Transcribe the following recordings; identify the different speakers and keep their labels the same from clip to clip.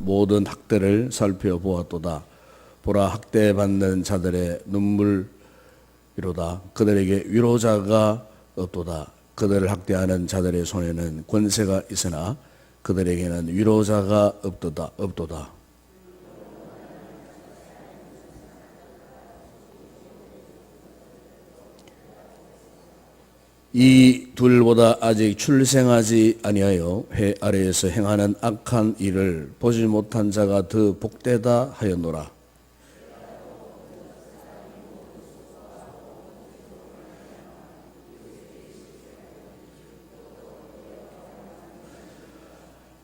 Speaker 1: 모든 학대를 살펴보았도다. 보라, 학대받는 자들의 눈물이로다. 그들에게 위로자가 없도다. 그들을 학대하는 자들의 손에는 권세가 있으나 그들에게는 위로자가 없도다. 이 둘보다 아직 출생하지 아니하여 해 아래에서 행하는 악한 일을 보지 못한 자가 더 복되다 하였노라.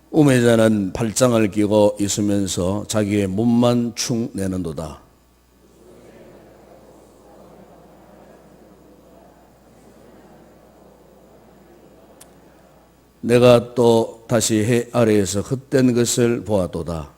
Speaker 1: 우매자는 발장을 끼고 있으면서 자기의 몸만 축 내는도다. 내가 또 다시 해 아래에서 헛된 것을 보았도다.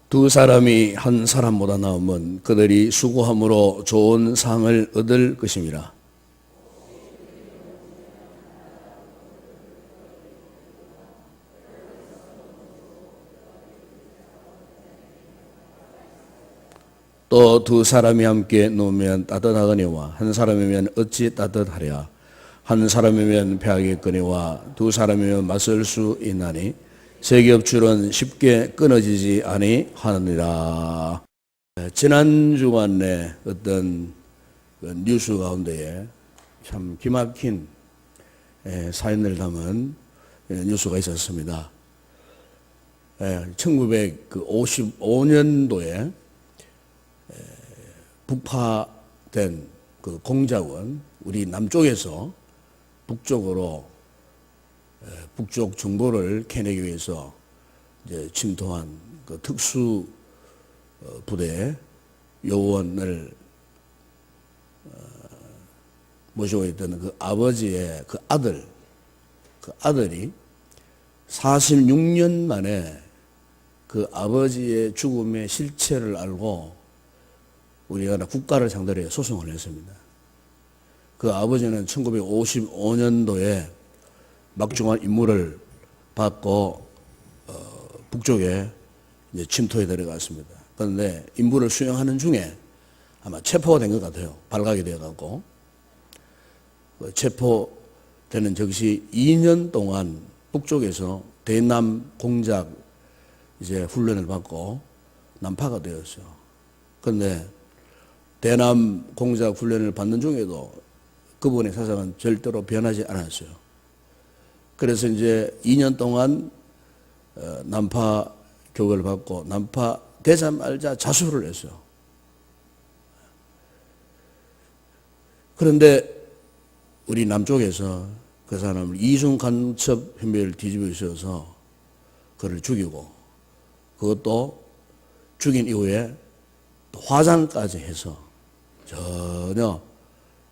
Speaker 1: 두 사람이 한 사람보다 나으면 그들이 수고함으로 좋은 상을 얻을 것임이라. 또 두 사람이 함께 누우면 따뜻하거니와 한 사람이면 어찌 따뜻하랴. 한 사람이면 배하겠거니와 두 사람이면 맞설 수 있나니 세 겹줄은 쉽게 끊어지지 아니하느니라. 지난 주간에 어떤 뉴스 가운데에 참 기막힌 사연을 담은 뉴스가 있었습니다. 1955년도에 북파된 그 공작원, 우리 남쪽에서 북쪽으로 북쪽 정보를 캐내기 위해서 이제 침투한 그 특수 부대 요원을 모시고 있던 그 아버지의 그 아들이 46년 만에 그 아버지의 죽음의 실체를 알고 우리가 국가를 상대로 소송을 했습니다. 그 아버지는 1955년도에 막중한 임무를 받고 북쪽에 이제 침투해 들어갔습니다. 그런데 임무를 수행하는 중에 아마 체포가 된 것 같아요. 발각이 되어갖고 체포되는 즉시 2년 동안 북쪽에서 대남 공작 이제 훈련을 받고 난파가 되었어요. 그런데 대남 공작 훈련을 받는 중에도 그분의 사상은 절대로 변하지 않았어요. 그래서 이제 2년 동안 난파 교육을 받고 난파 되자마자 자수를 했어요. 그런데 우리 남쪽에서 그 사람을 이중 간첩 혐의를 뒤집어 씌워서 그를 죽이고 그것도 죽인 이후에 또 화장까지 해서 전혀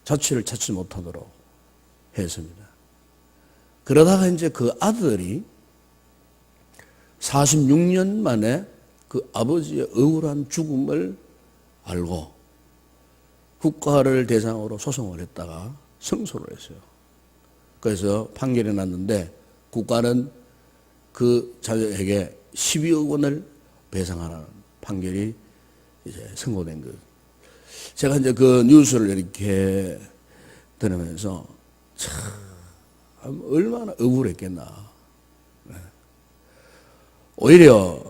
Speaker 1: 자취를 찾지 못하도록 했습니다. 그러다가 이제 그 아들이 46년 만에 그 아버지의 억울한 죽음을 알고 국가를 대상으로 소송을 했다가 승소를 했어요. 그래서 판결이 났는데 국가는 그 자녀에게 12억 원을 배상하라는 판결이 이제 선고된 것. 제가 이제 그 뉴스를 이렇게 들으면서 참 얼마나 억울했겠나. 오히려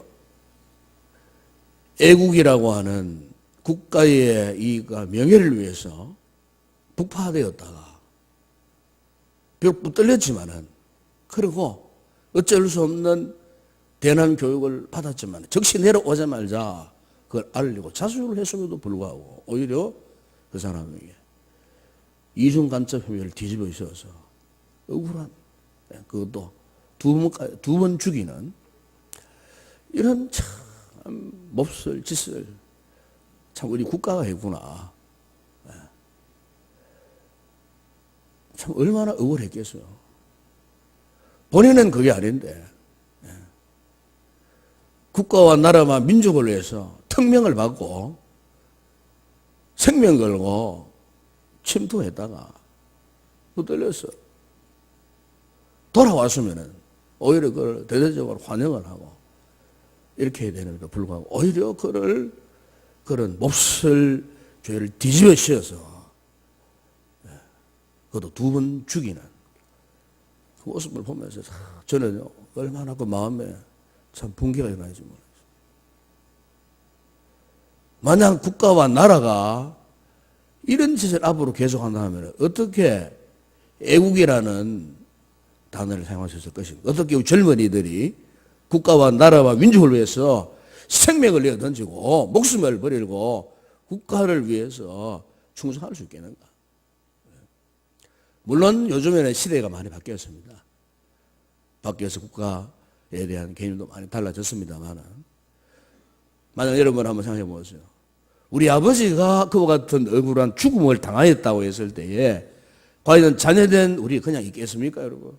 Speaker 1: 애국이라고 하는 국가의 이 명예를 위해서 북파되었다가 비록 붙들렸지만은 그리고 어쩔 수 없는 대남 교육을 받았지만 즉시 내려오자마자 그걸 알리고 자수를 했음에도 불구하고 오히려 그 사람에게 이중 간첩 혐의를 뒤집어 씌워서 억울한 그것도 두 번 죽이는 이런 참 몹쓸 짓을 참 우리 국가가 했구나. 참 얼마나 억울했겠어요. 본인은 그게 아닌데 국가와 나라와 민족을 위해서 특명을 받고 생명 걸고 침투했다가 붙들렸어. 돌아왔으면은 오히려 그걸 대대적으로 환영을 하고 이렇게 해야 되는데도 불구하고 오히려 그런 몹쓸 죄를 뒤집어 씌워서 그것도 2번 죽이는 그 모습을 보면서 저는 얼마나 그 마음에 참 분개가 일어나지 몰랐어요. 만약 국가와 나라가 이런 짓을 앞으로 계속한다 하면 어떻게 애국이라는 단어를 사용하셨을 것인가? 어떻게 우리 젊은이들이 국가와 나라와 민족을 위해서 생명을 내어 던지고 목숨을 버리고 국가를 위해서 충성할 수 있겠는가? 물론 요즘에는 시대가 많이 바뀌었습니다. 바뀌어서 국가에 대한 개념도 많이 달라졌습니다만 만약 여러분 한번 생각해 보세요. 우리 아버지가 그와 같은 억울한 죽음을 당하였다고 했을 때에 과연 자녀된 우리 그냥 있겠습니까, 여러분?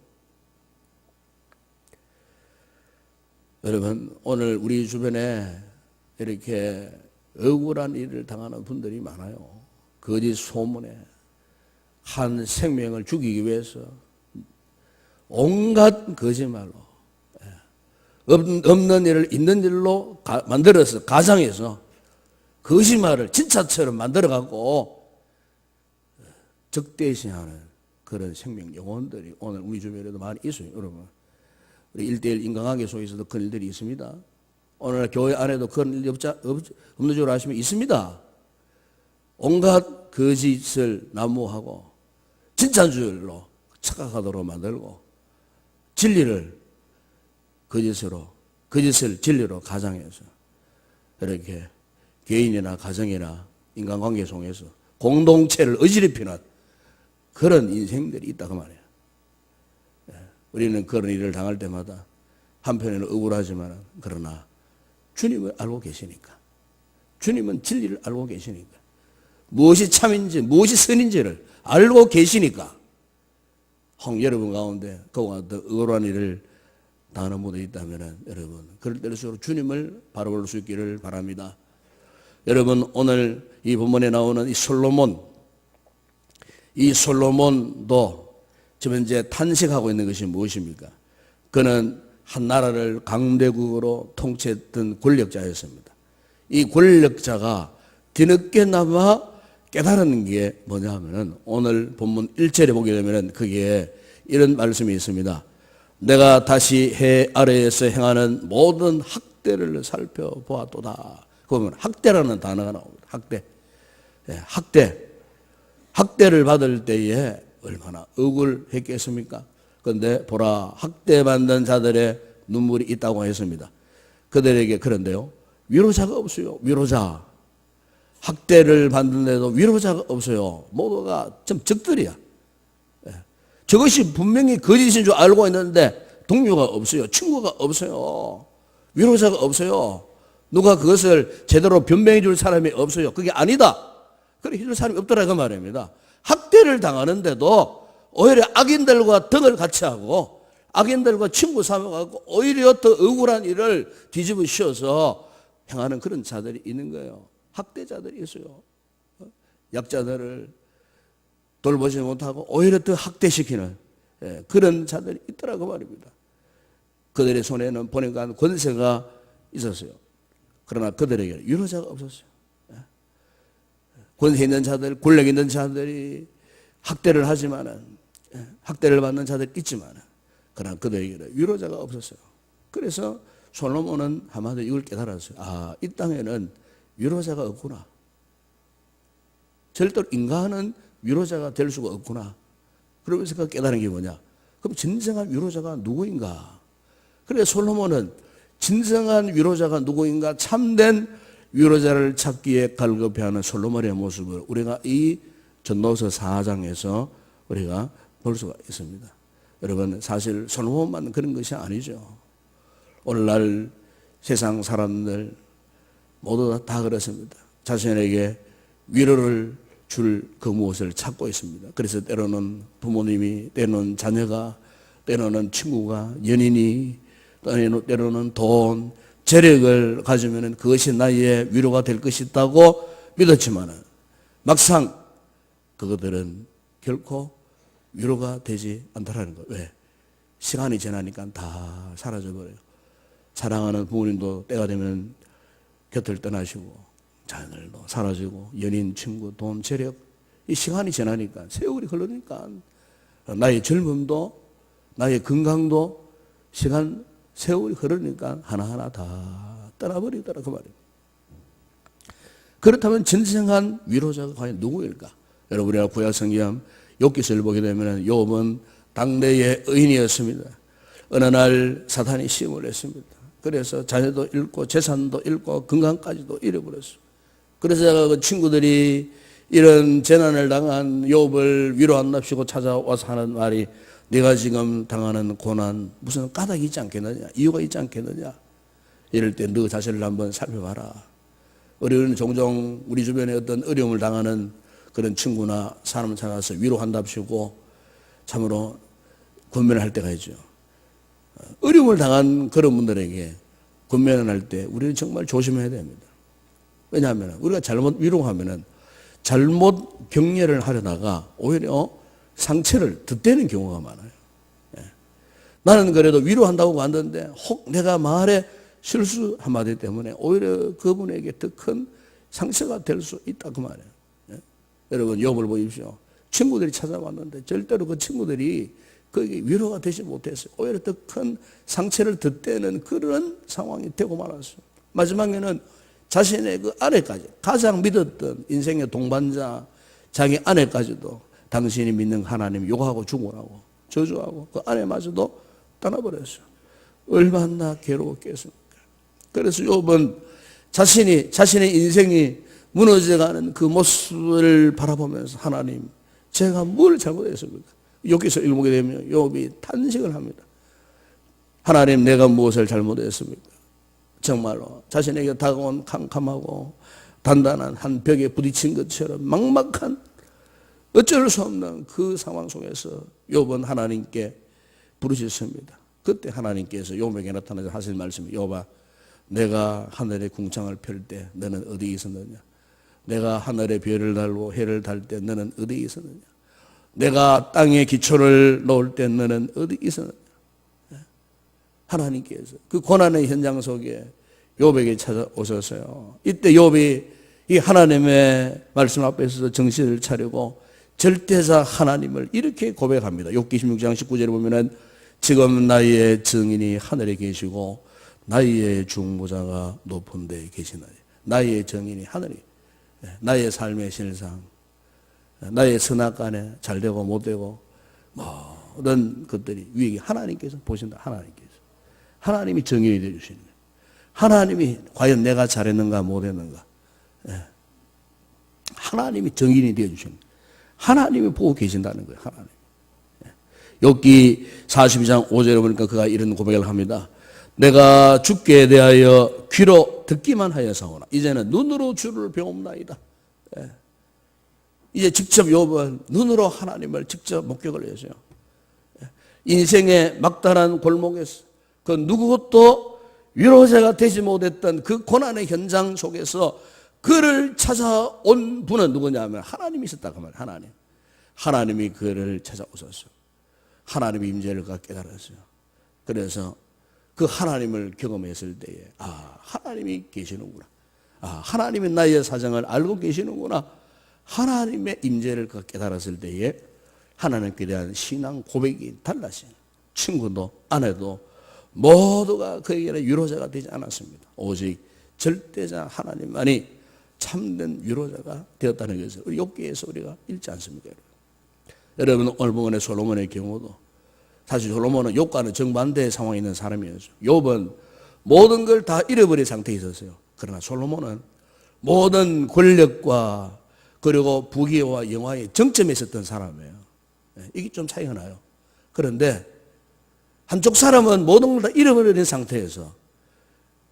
Speaker 1: 여러분, 오늘 우리 주변에 이렇게 억울한 일을 당하는 분들이 많아요. 거짓 소문에 한 생명을 죽이기 위해서 온갖 거짓말로 없는 일을 있는 일로 만들어서 가상해서 거짓말을 진짜처럼 만들어갖고 적대시하는 그런 생명 영혼들이 오늘 우리 주변에도 많이 있어요, 여러분. 우리 1:1 인간관계 속에서도 그런 일들이 있습니다. 오늘 교회 안에도 그런 일이 없는 줄 아시면 있습니다. 온갖 거짓을 난무하고 진짜인 줄로 착각하도록 만들고 진리를 거짓을 진리로 가장해서 이렇게 개인이나 가정이나 인간관계 속에서 공동체를 어지럽히는 그런 인생들이 있다고 말이에요. 우리는 그런 일을 당할 때마다 한편에는 억울하지만 그러나 주님을 알고 계시니까 주님은 진리를 알고 계시니까 무엇이 참인지 무엇이 선인지를 알고 계시니까 혹 여러분 가운데 그와 같은 억울한 일을 당하는 분들이 있다면 여러분 그럴 때일수록 주님을 바라볼 수 있기를 바랍니다. 여러분 오늘 이 본문에 나오는 이 솔로몬도 지금 현재 탄식하고 있는 것이 무엇입니까? 그는 한 나라를 강대국으로 통치했던 권력자였습니다. 이 권력자가 뒤늦게나마 깨달은 게 뭐냐 하면은 오늘 본문 1절에 보게 되면은 거기에 이런 말씀이 있습니다. 내가 다시 해 아래에서 행하는 모든 학대를 살펴보았도다. 그러면 학대라는 단어가 나옵니다. 학대. 학대를 받을 때에 얼마나 억울했겠습니까? 그런데 보라 학대받는 자들의 눈물이 있다고 했습니다. 그들에게 그런데요. 위로자가 없어요. 위로자. 학대를 받는데도 위로자가 없어요. 모두가 좀 적들이야. 저것이 분명히 거짓인 줄 알고 있는데 동료가 없어요. 친구가 없어요. 위로자가 없어요. 누가 그것을 제대로 변명해 줄 사람이 없어요. 그게 아니다. 그래 해줄 사람이 없더라 그 말입니다. 학대를 당하는데도 오히려 악인들과 등을 같이 하고 악인들과 친구 삼아가고 오히려 더 억울한 일을 뒤집어 씌워서 행하는 그런 자들이 있는 거예요. 학대자들이 있어요. 약자들을 돌보지 못하고 오히려 더 학대시키는 그런 자들이 있더라고 말입니다. 그들의 손에는 보니까 권세가 있었어요. 그러나 그들에게 위로자가 없었어요. 권세 있는 자들, 권력 있는 자들이 학대를 하지만은 학대를 받는 자들이 있지만은 그러나 그들에게는 위로자가 없었어요. 그래서 솔로몬은 한마디로 이걸 깨달았어요. 아, 이 땅에는 위로자가 없구나. 절대로 인간은 위로자가 될 수가 없구나. 그러면서 그 깨달은 게 뭐냐? 그럼 진정한 위로자가 누구인가? 그래서 솔로몬은 진정한 위로자가 누구인가? 참된 위로자를 찾기에 갈급해하는 솔로몬의 모습을 우리가 이 전도서 4장에서 우리가 볼 수가 있습니다. 여러분 사실 솔로몬만 그런 것이 아니죠. 오늘날 세상 사람들 모두 다 그렇습니다. 자신에게 위로를 줄 그 무엇을 찾고 있습니다. 그래서 때로는 부모님이, 때로는 자녀가, 때로는 친구가, 연인이, 때로는 돈, 재력을 가지면 그것이 나의 위로가 될 것이라고 믿었지만 막상 그것들은 결코 위로가 되지 않더라는 거예요. 왜? 시간이 지나니까 다 사라져버려요. 사랑하는 부모님도 때가 되면 곁을 떠나시고, 자녀들도 사라지고, 연인, 친구, 돈, 재력, 이 시간이 지나니까, 세월이 흐르니까 나의 젊음도, 나의 건강도 시간, 세월이 흐르니까 하나하나 다 떠나버리더라 그 말이에요. 그렇다면 진정한 위로자가 과연 누구일까? 여러분, 우리가 구약 성경 욥기서를 보게 되면 욥은 당대의 의인이었습니다. 어느 날 사탄이 시험을 했습니다. 그래서 자녀도 잃고 재산도 잃고 건강까지도 잃어버렸어요. 그래서 그 친구들이 이런 재난을 당한 욥을 위로한답시고 찾아와서 하는 말이, 네가 지금 당하는 고난 무슨 까닭이 있지 않겠느냐, 이유가 있지 않겠느냐, 이럴 때 너 자신을 한번 살펴봐라. 우리는 종종 우리 주변에 어떤 어려움을 당하는 그런 친구나 사람을 찾아서 위로한답시고 참으로 권면을 할 때가 있죠. 어려움을 당한 그런 분들에게 권면을 할 때 우리는 정말 조심해야 됩니다. 왜냐하면 우리가 잘못 위로하면 잘못 격려를 하려다가 오히려 상처를 덧대는 경우가 많아요. 나는 그래도 위로한다고 왔는데 혹 내가 말에 실수 한마디 때문에 오히려 그분에게 더 큰 상처가 될 수 있다 그 말이에요. 여러분, 욥을 보십시오. 친구들이 찾아왔는데 절대로 그 친구들이 거기에 위로가 되지 못했어요. 오히려 더 큰 상처를 덧대는 그런 상황이 되고 말았어요. 마지막에는 자신의 그 아내까지, 가장 믿었던 인생의 동반자 자기 아내까지도 당신이 믿는 하나님 욕하고 죽으라고 저주하고 그 아내마저도 떠나버렸어요. 얼마나 괴로웠겠습니까? 그래서 욥은 자신의 인생이 무너져가는 그 모습을 바라보면서, 하나님, 제가 뭘 잘못했습니까? 여기서 읽게 되면 욥이 탄식을 합니다. 하나님, 내가 무엇을 잘못했습니까? 정말로 자신에게 다가온 캄캄하고 단단한 한 벽에 부딪힌 것처럼 막막한 어쩔 수 없는 그 상황 속에서 욥은 하나님께 부르짖습니다. 그때 하나님께서 욥에게 나타나서 하신 말씀이, 욥아, 내가 하늘의 궁창을 펼 때 너는 어디에 있었느냐? 내가 하늘의 별을 달고 해를 달 때 너는 어디에 있었느냐? 내가 땅에 기초를 놓을 때 너는 어디에 있었느냐? 하나님께서 그 고난의 현장 속에 욥에게 찾아오셨어요. 이때 욥이 이 하나님의 말씀 앞에서 정신을 차리고 절대자 하나님을 이렇게 고백합니다. 욥기 16장 19절에 보면은, 지금 나의 증인이 하늘에 계시고 나의 중보자가 높은 데 계시나니. 나의 증인이 하늘에, 나의 삶의 실상, 나의 선악간에 잘되고 못되고 모든 것들이 위에 하나님께서 보신다. 하나님이 정인이 되어주시는 거예요. 하나님이 과연 내가 잘했는가 못했는가, 하나님이 정인이 되어주시는 거예요. 하나님이 보고 계신다는 거예요. 하나님. 욥기 42장 5절에 보니까 그가 이런 고백을 합니다. 내가 주께 대하여 귀로 듣기만 하여사오나 이제는 눈으로 주를 배움나이다. 이제 직접 욥은 눈으로 하나님을 직접 목격을 했어요. 인생의 막다른 골목에서 그 누구도 위로자가 되지 못했던 그 고난의 현장 속에서 그를 찾아온 분은 누구냐면 하나님이 있었다고 말이에요. 하나님이 그를 찾아오셨어요. 하나님의 임재를 그가 깨달았어요. 그래서 그 하나님을 경험했을 때에, 하나님이 계시는구나. 하나님이 나의 사정을 알고 계시는구나. 하나님의 임재를 그가 깨달았을 때에 하나님께 대한 신앙 고백이 달라진, 친구도 아내도 모두가 그에게는 위로자가 되지 않았습니다. 오직 절대자 하나님만이 참된 위로자가 되었다는 것을 우리 욥기에서 우리가 읽지 않습니까? 여러분, 오늘 본문의 솔로몬의 경우도 사실 솔로몬은 욥과는 정반대의 상황에 있는 사람이었죠. 욥은 모든 걸 다 잃어버린 상태에 있었어요. 그러나 솔로몬은 모든 권력과 그리고 부귀와 영화의 정점에 있었던 사람이에요. 이게 좀 차이가 나요. 그런데 한쪽 사람은 모든 걸 다 잃어버린 상태에서,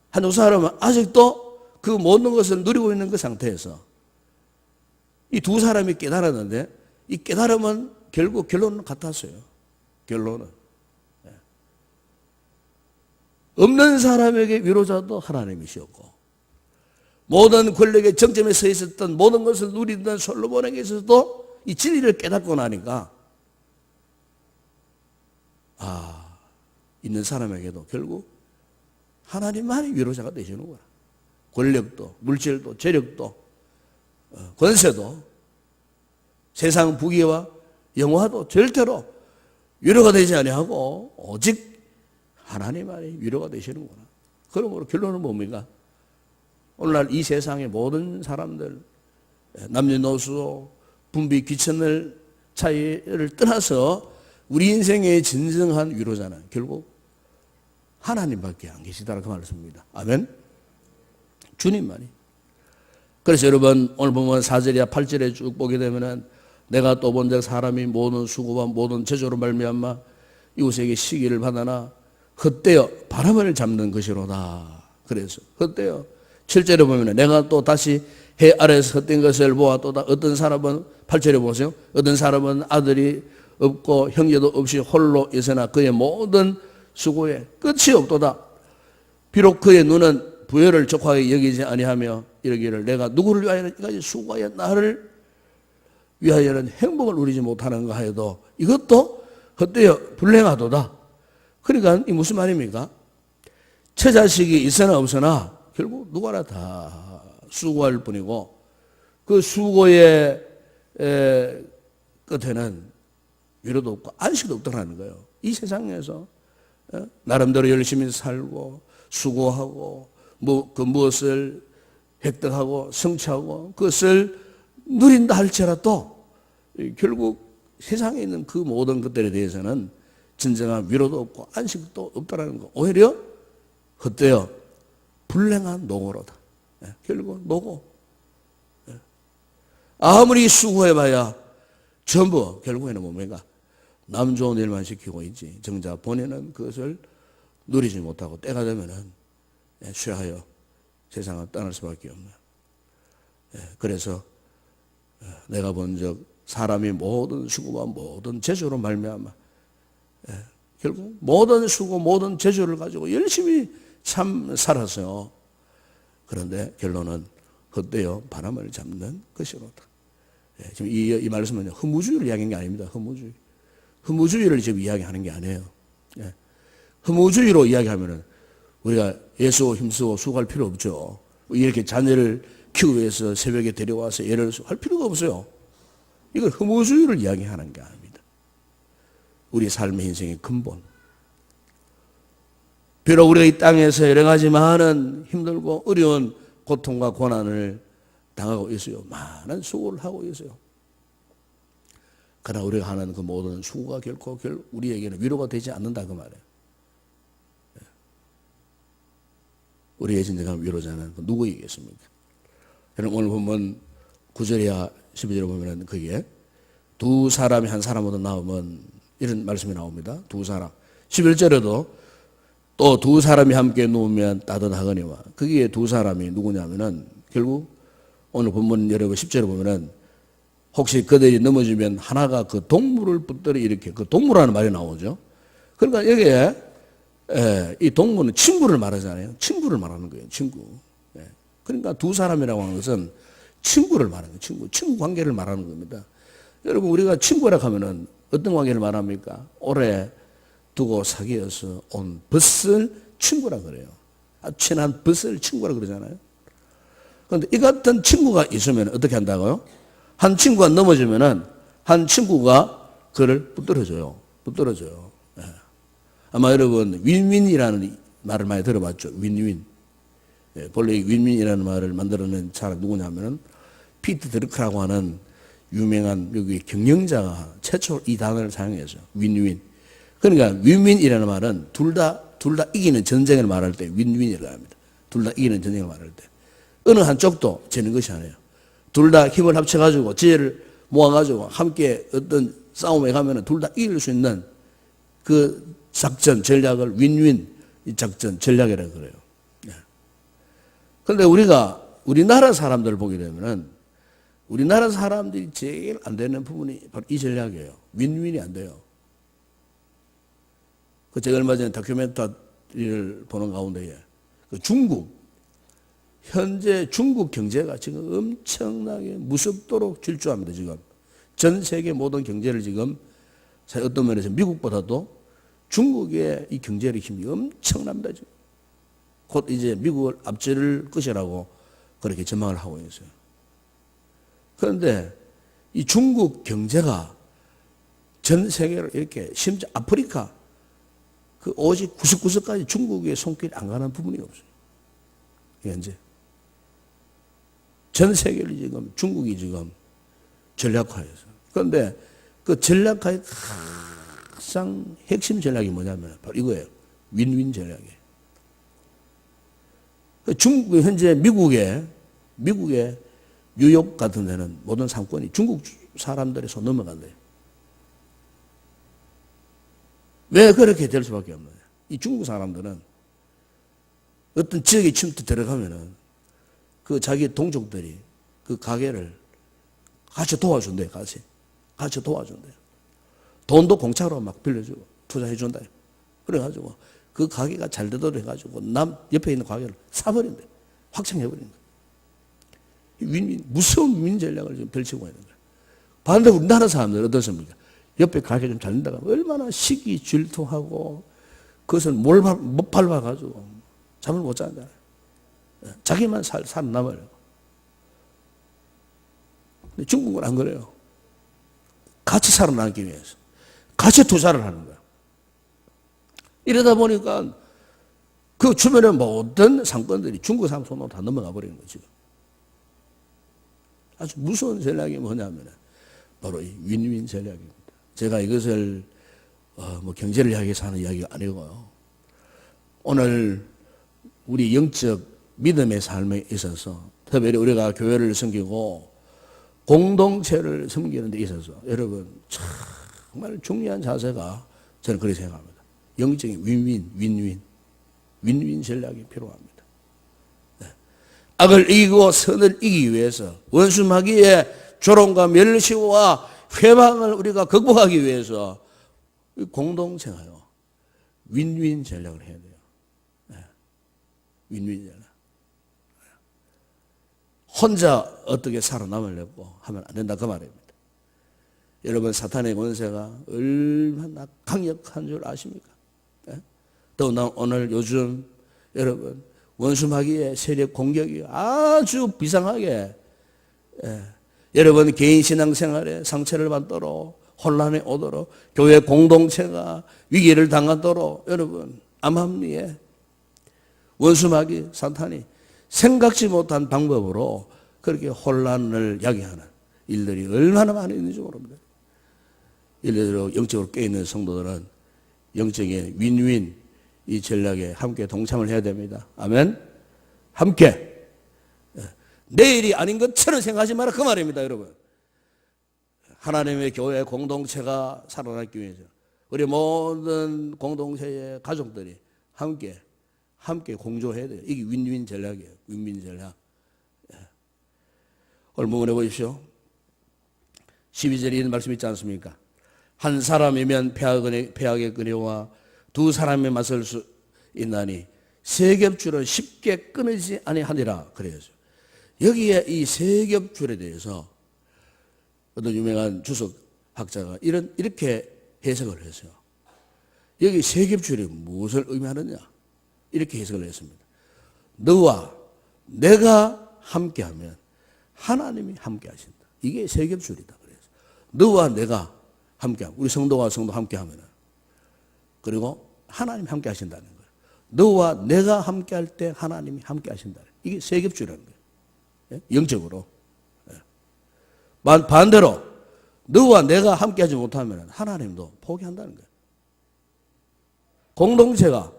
Speaker 1: 한쪽 사람은 아직도 그 모든 것을 누리고 있는 그 상태에서 이 두 사람이 깨달았는데 이 깨달음은 결국 결론은 같았어요. 결론은. 없는 사람에게 위로자도 하나님이셨고 모든 권력의 정점에 서 있었던 모든 것을 누리던 솔로몬에게 있어서도 이 진리를 깨닫고 나니까 있는 사람에게도 결국 하나님만이 위로자가 되시는 거야. 권력도 물질도 재력도 권세도 세상 부귀와 영화도 절대로 위로가 되지 아니하고 오직 하나님만이 위로가 되시는구나. 그러므로 결론은 뭡니까? 오늘날 이 세상의 모든 사람들 남녀노소 분비 귀천을 차이를 떠나서 우리 인생의 진정한 위로자는 결국 하나님밖에 안 계시다는 그 말씀입니다. 아멘. 주님만이. 그래서 여러분 오늘 보면 4절이야 8절에 쭉 보게 되면은 내가 또 본즉 사람이 모든 수고와 모든 제조로 말미암아 이웃에게 시기를 받아나 헛되어 바람을 잡는 것이로다. 그래서 헛되어 7절에 보면 내가 또 다시 해 아래에서 헛된 것을 보아 또 어떤 사람은 8절에 보세요. 어떤 사람은 아들이 없고 형제도 없이 홀로 있으나 그의 모든 수고에 끝이 없도다. 비록 그의 눈은 부여를 족하게 여기지 아니하며 이러기를 내가 누구를 위하여 이까지 수고하여 나를 위하여는 행복을 누리지 못하는가 하여도 이것도 헛되어 불행하도다. 그러니까 이 무슨 말입니까? 처자식이 있으나 없으나 결국 누구나 다 수고할 뿐이고 그 수고의 끝에는 위로도 없고 안식도 없다는 거예요. 이 세상에서 나름대로 열심히 살고 수고하고 그 무엇을 획득하고 성취하고 그것을 누린다 할지라도 결국 세상에 있는 그 모든 것들에 대해서는 진정한 위로도 없고 안식도 없다는 거. 오히려 헛되어 불행한 노고로다. 결국 노고. 아무리 수고해봐야 전부 결국에는 뭡니까? 남 좋은 일만 시키고 있지. 정작 본인은 그것을 누리지 못하고 때가 되면은 쇠하여 세상을 떠날 수밖에 없는. 그래서 내가 본즉 사람이 모든 수고와 모든 재주로 말미암아 결국 모든 수고 모든 재주를 가지고 열심히 참 살았어요. 그런데 결론은 헛되어 바람을 잡는 것이로다. 지금 이 말씀은 허무주의를 이야기한 게 아닙니다. 허무주의를 지금 이야기하는 게 아니에요. 허무주의로 이야기하면은 우리가 애쓰고 힘쓰고 수고할 필요 없죠. 이렇게 자녀를 키우기 위해서 새벽에 데려와서 애를 할 필요가 없어요. 이걸 허무주의를 이야기하는 게 아닙니다. 우리 삶의 인생의 근본. 비록 우리가 이 땅에서 여러 가지 많은 힘들고 어려운 고통과 고난을 당하고 있어요. 많은 수고를 하고 있어요. 그러나 우리가 하는 그 모든 수고가 결코 우리에게는 위로가 되지 않는다 그 말이에요. 우리의 진정한 위로자는 누구이겠습니까? 여러분 오늘 보면 9절이야 12절에 보면 그게 두 사람이 한 사람보다 나오면 이런 말씀이 나옵니다. 두 사람. 11절에도 또 두 사람이 함께 누우면 따뜻하거니와 그게 두 사람이 누구냐면은 결국 오늘 본문 여러분 10절에 보면은 혹시 그들이 넘어지면 하나가 그 동물을 붙들어 이렇게 그 동물이라는 말이 나오죠. 그러니까 여기에 이 동물은 친구를 말하잖아요. 친구를 말하는 거예요. 친구. 그러니까 두 사람이라고 하는 것은 친구를 말하는 거예요. 친구 관계를 말하는 겁니다. 여러분 우리가 친구라고 하면은 어떤 관계를 말합니까? 오래 두고 사귀어서 온 벗을 친구라 그래요. 친한 벗을 친구라 그러잖아요. 그런데 이 같은 친구가 있으면 어떻게 한다고요? 한 친구가 넘어지면은 한 친구가 그를 붙들어줘요. 아마 여러분 윈윈이라는 말을 많이 들어봤죠. 윈윈. 본래 윈윈이라는 말을 만들어낸 사람 누구냐면은 피트 드러크라고 하는 유명한 미국의 경영자가 최초 이 단어를 사용해서 윈윈. 그러니까 윈윈이라는 말은 둘 다 이기는 전쟁을 말할 때 윈윈이라고 합니다. 둘 다 이기는 전쟁을 말할 때 어느 한쪽도 지는 것이 아니에요. 둘 다 힘을 합쳐가지고 지혜를 모아가지고 함께 어떤 싸움에 가면은 둘 다 이길 수 있는 그 작전 전략을 윈윈 작전 전략이라고 그래요. 그런데 우리가 우리나라 사람들을 보게 되면은 우리나라 사람들이 제일 안 되는 부분이 바로 이 전략이에요. 윈윈이 안 돼요. 제가 얼마 전에 다큐멘터리를 보는 가운데에 중국, 현재 중국 경제가 지금 엄청나게 무섭도록 질주합니다. 지금 전 세계 모든 경제를 지금 어떤 면에서 미국보다도 중국의 이 경제의 힘이 엄청납니다. 지금. 곧 이제 미국을 앞질 것이라고 그렇게 전망을 하고 있어요. 그런데 이 중국 경제가 전 세계를 이렇게 심지어 아프리카 그 오직 99석까지 중국의 손길이 안 가는 부분이 없어요. 현재 전 세계를 지금 중국이 지금 전략화해서. 그런데 그 전략화의 가장 핵심 전략이 뭐냐면 바로 이거예요. 윈윈 전략이에요. 중국 현재 미국의 뉴욕 같은 데는 모든 상권이 중국 사람들의 손 넘어간대요. 왜 그렇게 될 수밖에 없느냐. 이 중국 사람들은 어떤 지역에 침투 들어가면은 그 자기 동족들이 그 가게를 같이 도와준대요. 같이 도와준대요. 돈도 공짜로 막 빌려주고 투자해준다. 그래가지고 그 가게가 잘 되도록 해가지고 남 옆에 있는 가게를 사버린대. 확장해버린 거예요. 윈윈, 무서운 윈윈 전략을 지금 펼치고 있는 거예요. 반대로 우리나라 사람들은 어떻습니까? 옆에 가게 좀 잘 된다고 얼마나 시기 질투하고 그것을 못 밟아가지고 잠을 못 자잖아요. 자기만 살아남아요. 근데 중국은 안 그래요. 같이 살아남기 위해서 같이 투자를 하는 거예요. 이러다 보니까 그 주변의 모든 상권들이 중국 사람 손으로 다 넘어가 버리는 거죠. 아주 무서운 전략이 뭐냐면 바로 이 윈윈 전략입니다. 제가 이것을 뭐 경제를 이야기해서 하는 이야기가 아니고요. 오늘 우리 영적 믿음의 삶에 있어서 특별히 우리가 교회를 섬기고 공동체를 섬기는 데 있어서 여러분 정말 중요한 자세가 저는 그렇게 생각합니다. 영적인 윈윈 전략이 필요합니다. 네. 악을 이기고 선을 이기기 위해서 원수 마귀의 조롱과 멸시와 회방을 우리가 극복하기 위해서 공동체가요. 윈윈 전략을 해야 돼요. 네. 윈윈 전략. 혼자 어떻게 살아남으려고 하면 안 된다 그 말입니다. 여러분 사탄의 권세가 얼마나 강력한 줄 아십니까? 네? 더구나 오늘 요즘 여러분 원수 마귀의 세력 공격이 아주 비상하게 여러분 개인 신앙생활에 상처를 받도록 혼란에 오도록 교회 공동체가 위기를 당하도록 여러분 암암리에 원수 마귀 사탄이 생각지 못한 방법으로 그렇게 혼란을 야기하는 일들이 얼마나 많이 있는지 모릅니다. 예를 들어 영적으로 깨어있는 성도들은 영적인 윈윈 이 전략에 함께 동참을 해야 됩니다. 아멘. 함께 내일이 아닌 것처럼 생각하지 마라 그 말입니다. 여러분 하나님의 교회 공동체가 살아남기 위해서 우리 모든 공동체의 가족들이 함께 공조해야 돼요. 이게 윈윈 전략이에요. 윈윈 전략. 오늘 부분에 보십시오. 12절에 이런 말씀 있지 않습니까? 한 사람이면 패하겠거니와 두 사람이 맞설 수 있나니 세 겹줄은 쉽게 끊이지 아니하니라 그래요. 여기에 이 세 겹줄에 대해서 어떤 유명한 주석학자가 이렇게 해석을 했어요. 여기 세 겹줄이 무엇을 의미하느냐? 이렇게 해석을 했습니다. 너와 내가 함께하면 하나님이 함께하신다. 이게 세 겹줄이다. 그래서 너와 내가 함께하면 우리 성도와 성도 함께하면 그리고 하나님이 함께하신다는 거예요. 너와 내가 함께할 때 하나님이 함께하신다. 이게 세 겹줄이라는 거예요. 영적으로. 반대로 너와 내가 함께하지 못하면 하나님도 포기한다는 거예요. 공동체가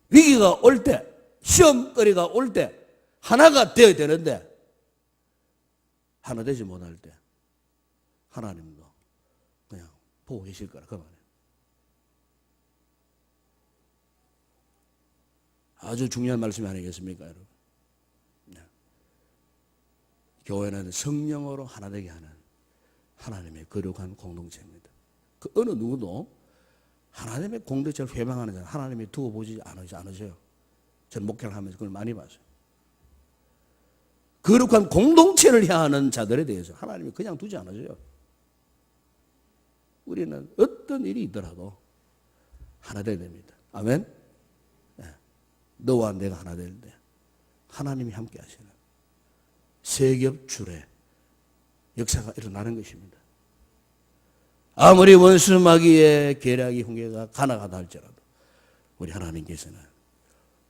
Speaker 1: 위기가 올 때, 시험거리가 올 때 하나가 되어야 되는데 하나 되지 못할 때 하나님도 그냥 보고 계실 거라 그 말이에요. 아주 중요한 말씀이 아니겠습니까, 여러분? 교회는 성령으로 하나 되게 하는 하나님의 거룩한 공동체입니다. 그 어느 누구도 하나님의 공동체를 회방하는 자는 하나님이 두고 보지 않으셔요. 저는 목회를 하면서 그걸 많이 봤어요. 거룩한 공동체를 향하는 자들에 대해서 하나님이 그냥 두지 않으셔요. 우리는 어떤 일이 있더라도 하나 되어야 됩니다. 아멘? 네. 너와 내가 하나 될 때 하나님이 함께 하시는 세겹줄의 역사가 일어나는 것입니다. 아무리 원수 마귀의 계략이 훈계가 가나가다 할지라도 우리 하나님께서는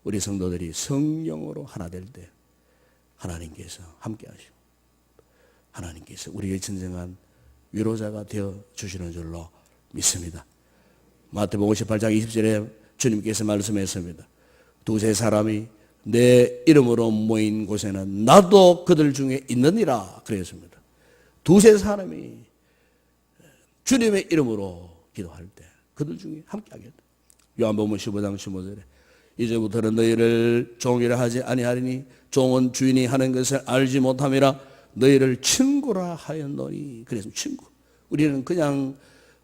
Speaker 1: 우리 성도들이 성령으로 하나 될 때 하나님께서 함께 하시고 하나님께서 우리의 진정한 위로자가 되어 주시는 줄로 믿습니다. 마태복음 58장 20절에 주님께서 말씀했습니다. 두세 사람이 내 이름으로 모인 곳에는 나도 그들 중에 있느니라 그랬습니다. 두세 사람이 주님의 이름으로 기도할 때 그들 중에 함께 하겠다. 요한복음 15장 15절에 이제부터는 너희를 종이라 하지 아니하리니 종은 주인이 하는 것을 알지 못함이라 너희를 친구라 하였노니. 그래서 친구. 우리는 그냥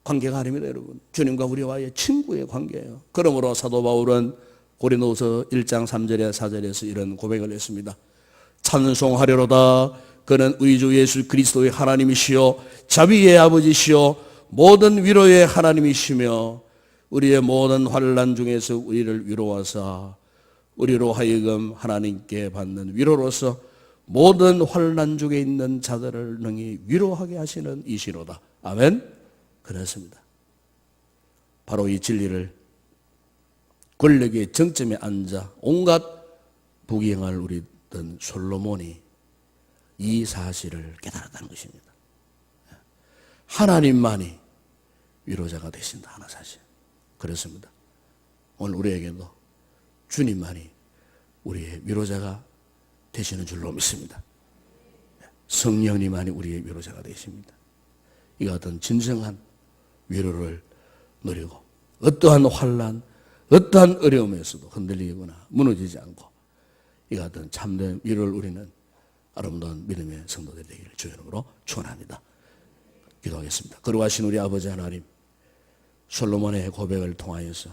Speaker 1: 관계가 아닙니다, 여러분. 주님과 우리와의 친구의 관계예요. 그러므로 사도 바울은 고린도서 1장 3절에 4절에서 이런 고백을 했습니다. 찬송하려로다. 그는 우리 주 예수 그리스도의 하나님이시요 자비의 아버지시요 모든 위로의 하나님이시며 우리의 모든 환난 중에서 우리를 위로하사 우리로 하여금 하나님께 받는 위로로서 모든 환난 중에 있는 자들을 능히 위로하게 하시는 이시로다. 아멘. 그렇습니다. 바로 이 진리를 권력의 정점에 앉아 온갖 부귀영화를 누리던 솔로몬이 이 사실을 깨달았다는 것입니다. 하나님만이 위로자가 되신다 하는 사실. 그렇습니다. 오늘 우리에게도 주님만이 우리의 위로자가 되시는 줄로 믿습니다. 성령님만이 우리의 위로자가 되십니다. 이 같은 진정한 위로를 누리고 어떠한 환난, 어떠한 어려움에서도 흔들리거나 무너지지 않고 이 같은 참된 위로를 우리는 아름다운 믿음의 성도들이 되기를 주의 이름으로 축원합니다. 기도하겠습니다. 거룩하신 우리 아버지 하나님, 솔로몬의 고백을 통하여서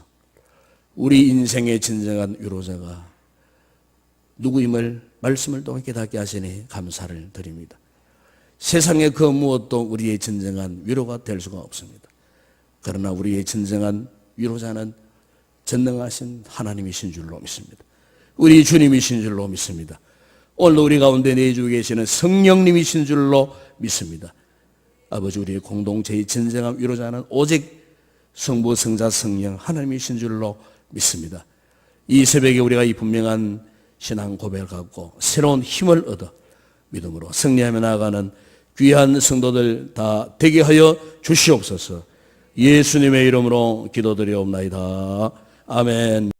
Speaker 1: 우리 인생의 진정한 위로자가 누구임을 말씀을 통해 깨닫게 하시니 감사를 드립니다. 세상의 그 무엇도 우리의 진정한 위로가 될 수가 없습니다. 그러나 우리의 진정한 위로자는 전능하신 하나님이신 줄로 믿습니다. 우리 주님이신 줄로 믿습니다. 오늘도 우리 가운데 내주 계시는 성령님이신 줄로 믿습니다. 아버지, 우리의 공동체의 진정한 위로자는 오직 성부, 성자, 성령 하나님이신 줄로 믿습니다. 이 새벽에 우리가 이 분명한 신앙 고백을 갖고 새로운 힘을 얻어 믿음으로 승리하며 나아가는 귀한 성도들 다 되게 하여 주시옵소서. 예수님의 이름으로 기도드리옵나이다. 아멘.